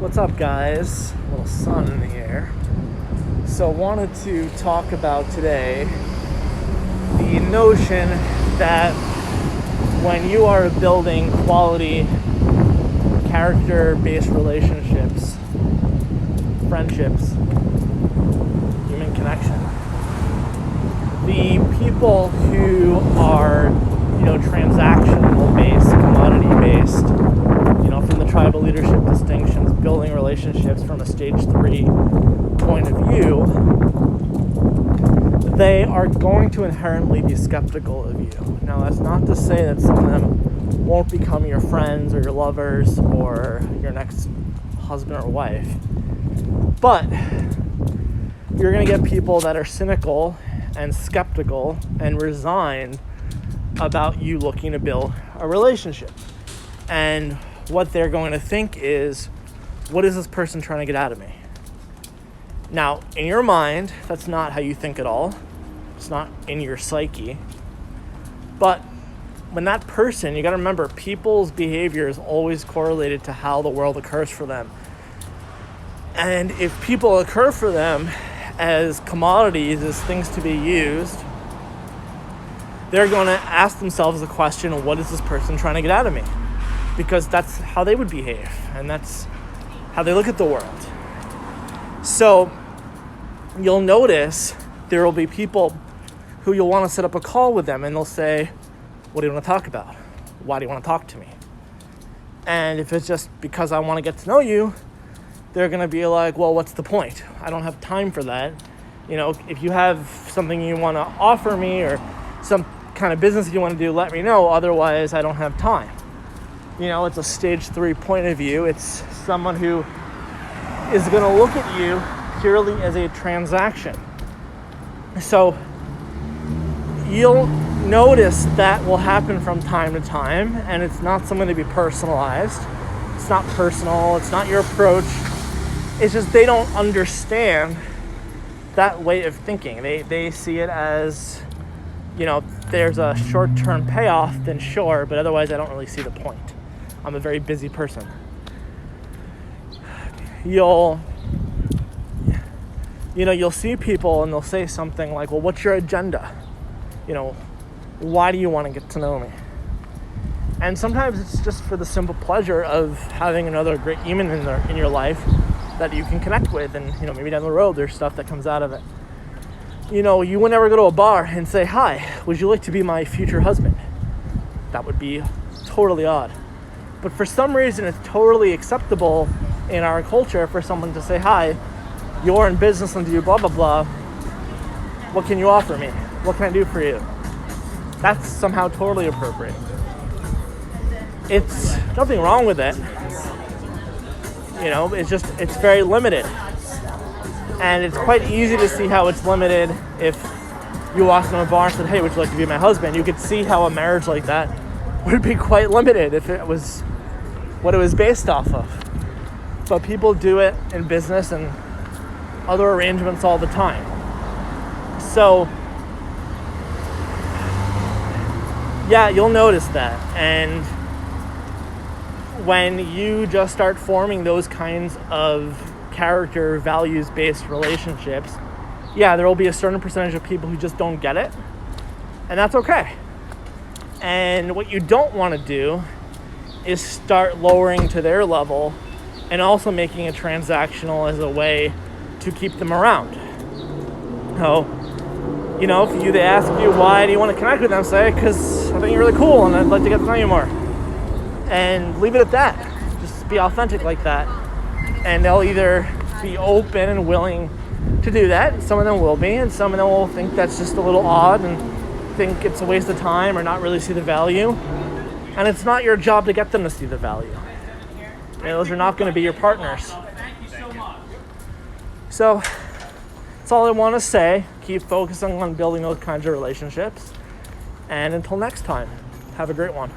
What's up, guys? A little sun in the air. So wanted to talk about today the notion that when you are building quality character-based relationships, friendships, human connection, the people who are, transactional based, commodity based, from the tribal leadership distinctions, building relationships from a stage 3 point of view, they are going to inherently be skeptical of you. Now, that's not to say that some of them won't become your friends or your lovers or your next husband or wife, but you're going to get people that are cynical and skeptical and resigned about you looking to build a relationship. And what they're going to think is, what is this person trying to get out of me? Now, in your mind, that's not how you think at all. It's not in your psyche. But when that person, you got to remember, people's behavior is always correlated to how the world occurs for them. And if people occur for them as commodities, as things to be used, they're going to ask themselves the question, what is this person trying to get out of me? Because that's how they would behave, and that's how they look at the world. So you'll notice there will be people who you'll want to set up a call with them, and they'll say, what do you want to talk about? Why do you want to talk to me? And if it's just because I want to get to know you, they're going to be like, well, what's the point? I don't have time for that. If you have something you want to offer me or some kind of business you want to do, let me know. Otherwise, I don't have time. It's a stage 3 point of view. It's someone who is going to look at you purely as a transaction. So you'll notice that will happen from time to time, and it's not something to be personalized. It's not personal. It's not your approach. It's just they don't understand that way of thinking. They see it as, there's a short-term payoff, then sure, but otherwise I don't really see the point. I'm a very busy person. You'll see people and they'll say something like, well, what's your agenda? Why do you want to get to know me? And sometimes it's just for the simple pleasure of having another great human in your life that you can connect with, and maybe down the road there's stuff that comes out of it. You would never go to a bar and say, hi, would you like to be my future husband? That would be totally odd. But for some reason, it's totally acceptable in our culture for someone to say, hi, you're in business and do blah, blah, blah. What can you offer me? What can I do for you? That's somehow totally appropriate. It's nothing wrong with it. It's very limited. And it's quite easy to see how it's limited if you walked in a bar and said, hey, would you like to be my husband? You could see how a marriage like that would be quite limited if it was what it was based off of. But people do it in business and other arrangements all the time. So, yeah, you'll notice that. And when you just start forming those kinds of character, values-based relationships, yeah, there will be a certain percentage of people who just don't get it. And that's okay. And what you don't want to do is start lowering to their level and also making it transactional as a way to keep them around. So, if they ask you, why do you want to connect with them, say, because I think you're really cool and I'd like to get to know you more. And leave it at that. Just be authentic like that. And they'll either be open and willing to do that. Some of them will be, and some of them will think that's just a little odd and think it's a waste of time or not really see the value. And it's not your job to get them to see the value. Those are not going to be your partners. So that's all I want to say. Keep focusing on building those kinds of relationships. And until next time, have a great one.